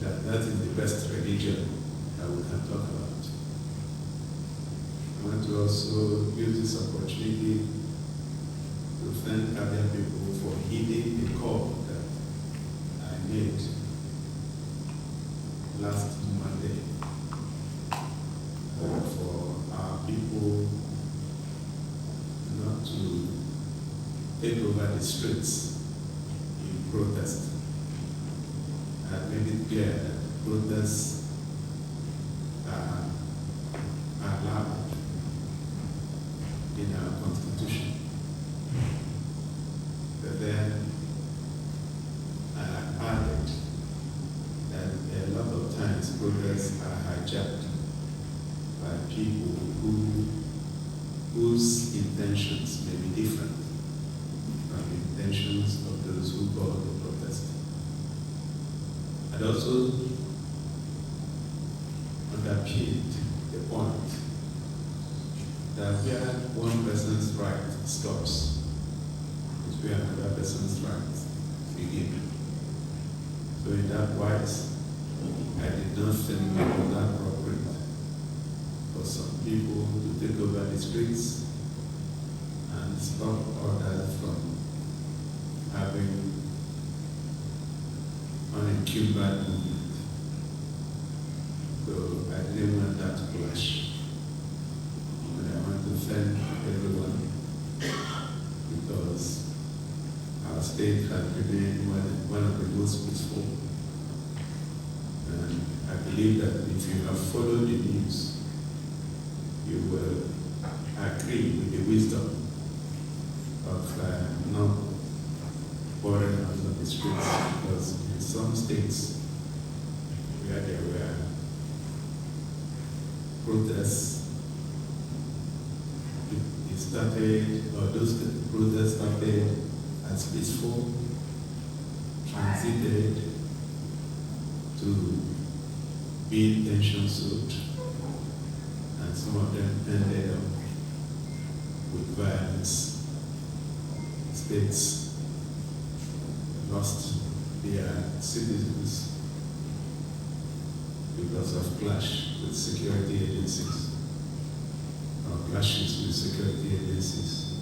that is the best religion that we can talk about. I want to also use this opportunity to thank Abian people for heeding the call that I made last Monday for our people not to take over the streets in protest. I made it clear that protests are allowed in our constitution. But then I added that a lot of times protests are hijacked by people whose intentions may be different from the intentions of those who call the protest. And also underpinned the point that where one person's right stops is where another person's rights begin. So in that wise, I did not think it was appropriate for some people to take over the streets and stop others from having unencumbered movement. So I didn't want that to clash. And I want to thank everyone because our state has remained one of the most peaceful. And I believe that if you have followed the news, you will agree with the wisdom of not pouring out on the streets, because in some states where there were protests, it started, or those protests started as peaceful, transited to being tension-soaked, and some of them ended up with violence. States lost their citizens because of clash with security agencies, or clashes with security agencies.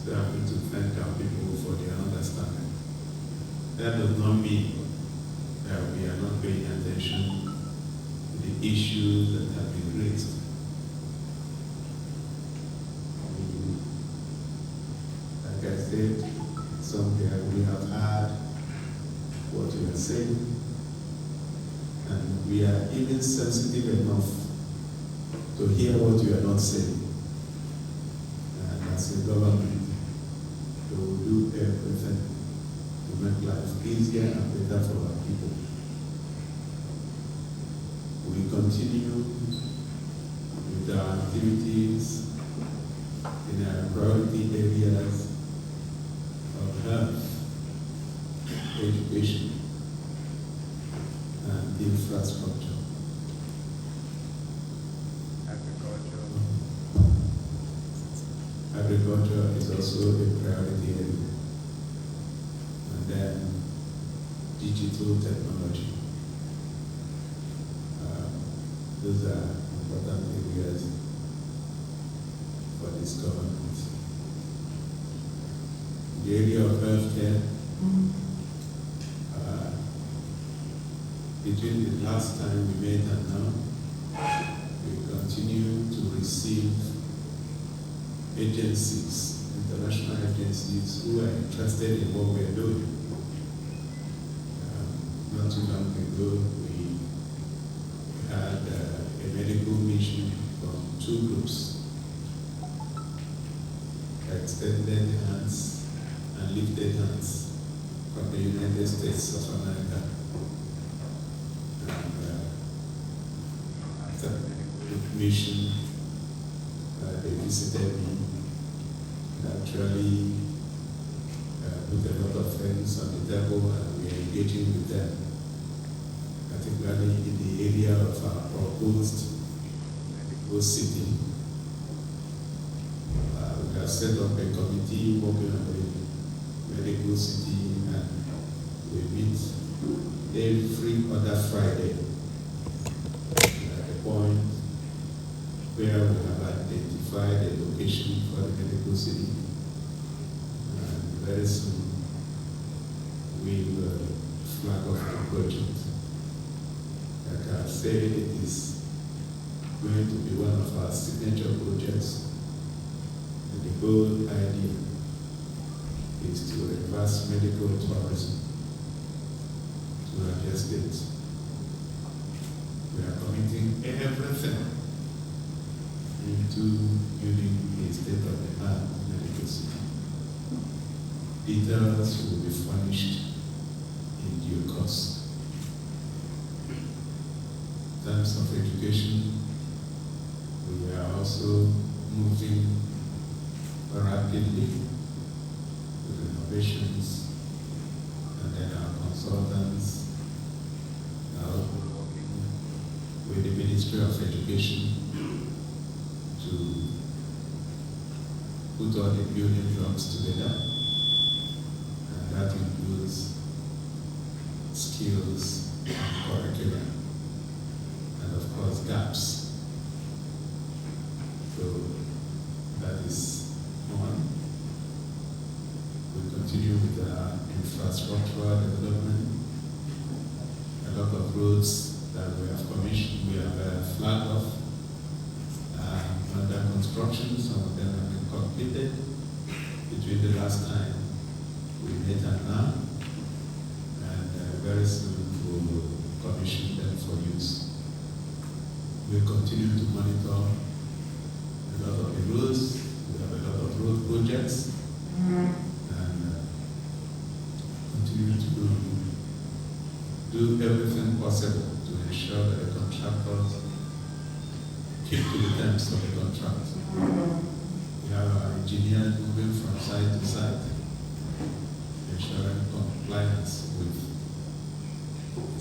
So I want to thank our people for their understanding. That does not mean that we are not paying attention to the issues that have been raised. Like I said, somewhere we have heard what you are saying, and we are even sensitive enough to hear what you are not saying. And as a government, we will do everything to make life easier and better for our people. We continue with our activities in our priority areas of health, education, and infrastructure. Agriculture is also a priority area. And then digital technology. Those are important areas for this government. The area of healthcare, between the last time we met and now, we continue to receive agencies, international agencies, who are interested in what we are doing. Not too long ago, we had a medical mission from two groups, extended hands and lifted hands, from the United States of America. And after the mission, they visited me and actually put a lot of things on the table, and we are engaging with them, particularly in the area of our proposed medical city. We have set up a committee working on the medical city, and we meet every other Friday. At the point where we have identified a location for the medical city, and very soon we will flag off the project. Like I said, it is going to be one of our signature projects. And the whole idea is to reverse medical tourism to Abia State. We are committing everything into building a state-of-the-art medical city. Details will be furnished in due course. In terms of education, we are also moving rapidly with innovations, and then our consultants are working with the Ministry of Education to put all the building blocks together, and that includes skills and curriculum, and of course gaps. So that is one. We continue with our infrastructural development. A lot of roads that we have commissioned, we have flagged off under construction. Some of them have been completed between the last time we met and now, and very soon we will commission them for use. We continue to monitor a lot of the roads. We have a lot of road projects, and continue to do everything possible to ensure that the contractors keep to the terms of the contract. We have our engineers moving from site to site, ensuring compliance with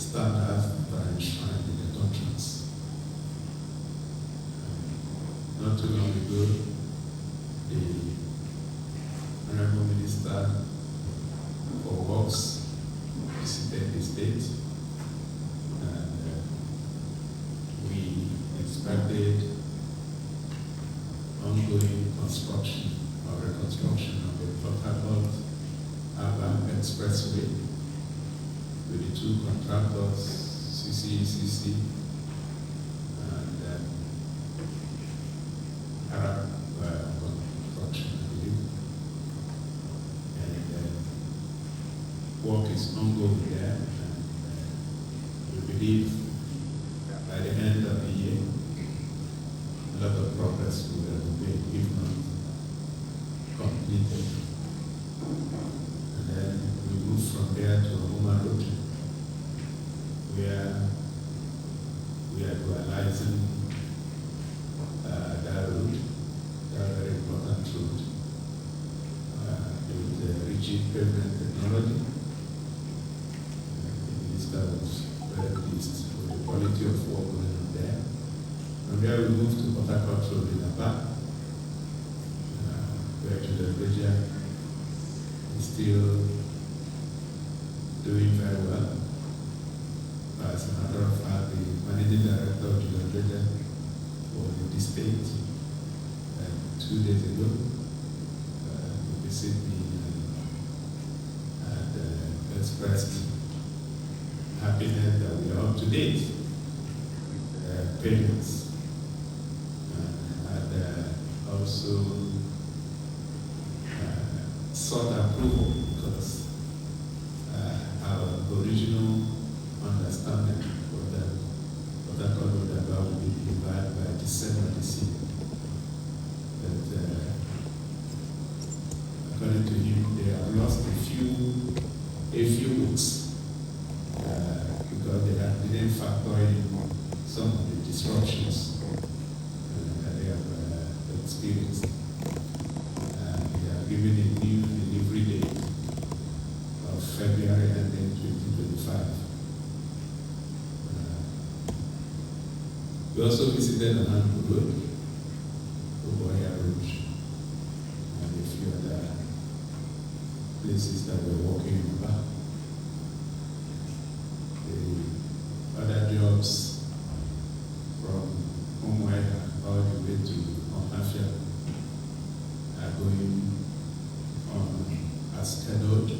standards that are enshrined in the contracts. Not too long ago, the Honorable Minister for Works visited the state, and we expected ongoing construction or reconstruction of the Port Harcourt Urban Expressway with the two contractors, CCECC and Arab construction, I believe. And work is ongoing there, and we believe by the end of the year, a lot of progress will have been made, if not completed. And then we move from there to Homa Road, where we are dualizing that road, that very important road, with rigid pavement technology. The minister was very pleased with the quality of work going on there. From there we move to Port Harcourt Road in Aba, where the Bridger is still doing very well. As a matter of fact, the managing director of the Bridger was in the state 2 days ago to visit me and expressed happiness that we are up to date with payments, and also sought approval because our original understanding was that Port will be delivered by December this year. But according to him, they have lost a few weeks because they didn't factor in some of the disruptions that they have experienced. They are given a new delivery date of February and then 2025. We also visited Anambu Road, Oboya Road, and a few other places that we're walking about. jobs from Umueda all the way to Ohafia are going on as scheduled.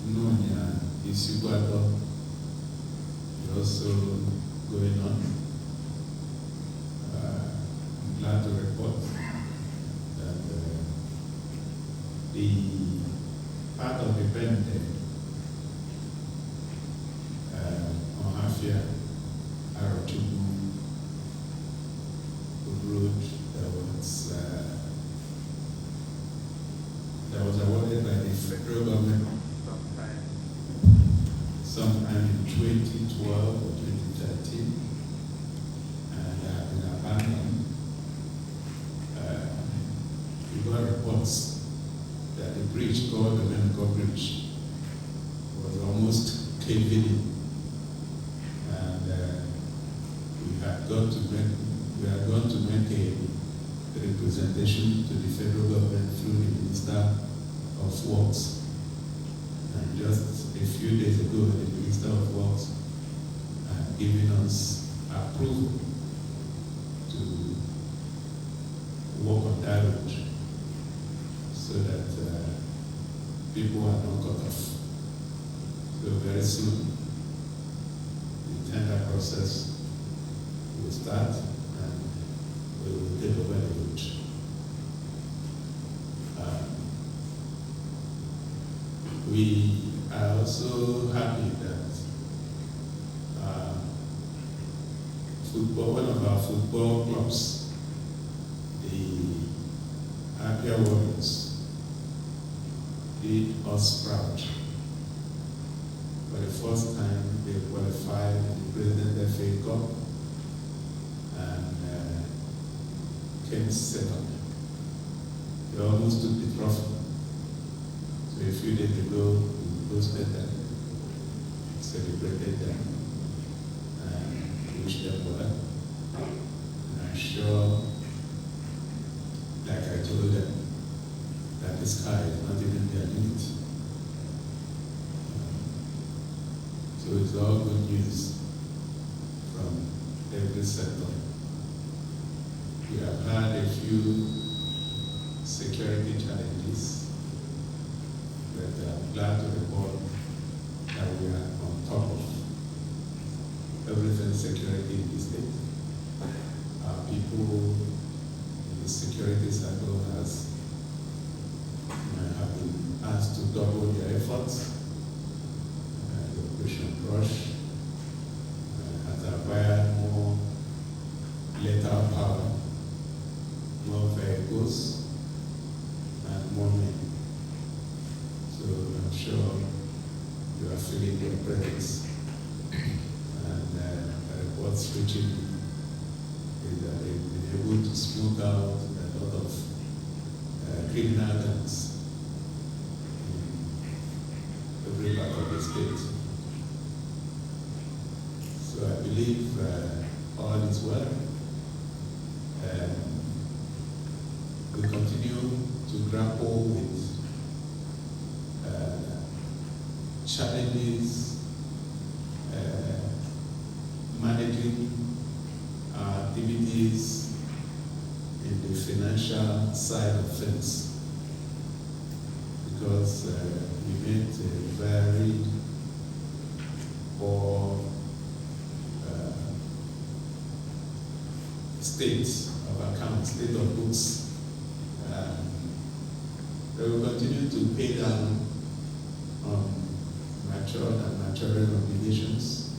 Nonya Isugwado is also going on. I'm glad to report that the part of the bend Ohafia Arotubu road that was awarded by the federal government sometime in 2012 or 2013, and have been abandoned. We got reports that the bridge called the Menko Bridge was almost caving in, and we had going to make a representation to the federal government through the Minister of Works. And just a few days ago, the Minister of Works had given us approval to work on that road so that people are not cut off. So very soon, the tender process will start and we will take over the road. We are also happy that one of our football clubs, the Abians Warriors, did us proud. For the first time, they qualified in the President FA Cup and came second. They almost took the trophy. So a few days ago, we hosted them, celebrated them, and wished them well. And I'm sure, like I told them, that the sky is not even their limit. So it's all good news from every sector. We have had a few security challenges, but I'm glad to report that we are on top of everything security in this state. Our people in the security circle have been asked to double their efforts. The Operation Rush has acquired more lethal power, more vehicles, and more men. So I'm sure you are feeling their presence. And the reports reaching is that they've been able to smoke out a lot of criminal gangs in every part of the state. So I believe all is well. We continue to grapple with challenges, managing our activities in the financial side of things, because we made a very poor state of account, state of books. We will continue to pay down on matured and maturing obligations.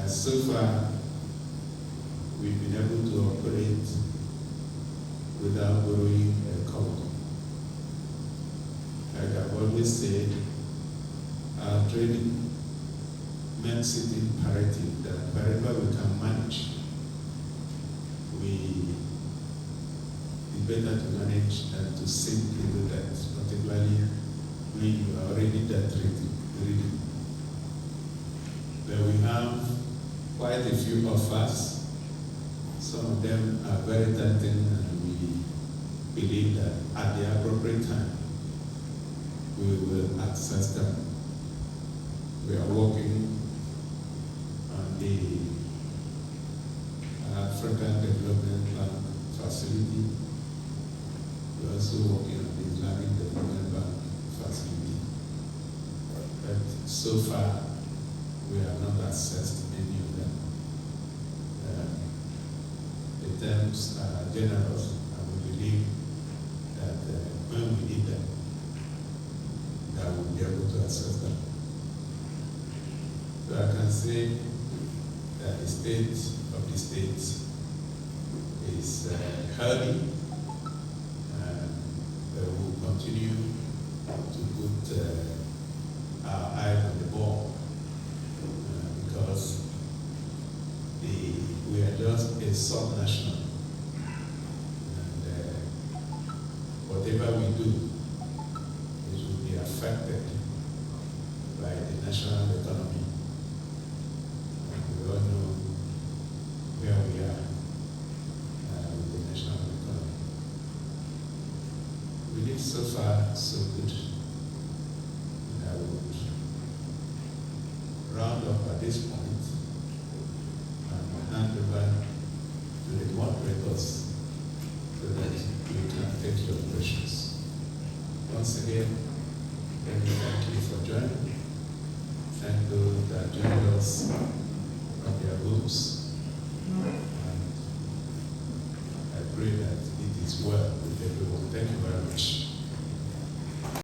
So far, we've been able to operate without borrowing a cover. Like I've always said, our training makes it imperative that wherever we can manage, it's better to manage than to simply do that, particularly when you are already debt ridden. But we have quite a few offers. Some of them are very tempting, and we believe that at the appropriate time, we will access them. We are working the African Development Bank facility. We're also working on the Islamic Development Bank facility. But so far, we have not accessed any of them. The terms are generous, and we believe that when we need them, that we'll be able to access them. So I can say that the state of the states is healthy, and we will continue to put our eye on the ball because we are just a sub-national, and whatever we do, it will be affected by the national economy. We all know where we are with the national economy. We did so far so good. And I would round up at this point and hand over to the moderators so that you can take your questions. Once again, let me thank you for joining. Thank those that joined us from their rooms. And I pray that it is well with everyone. Thank you very much.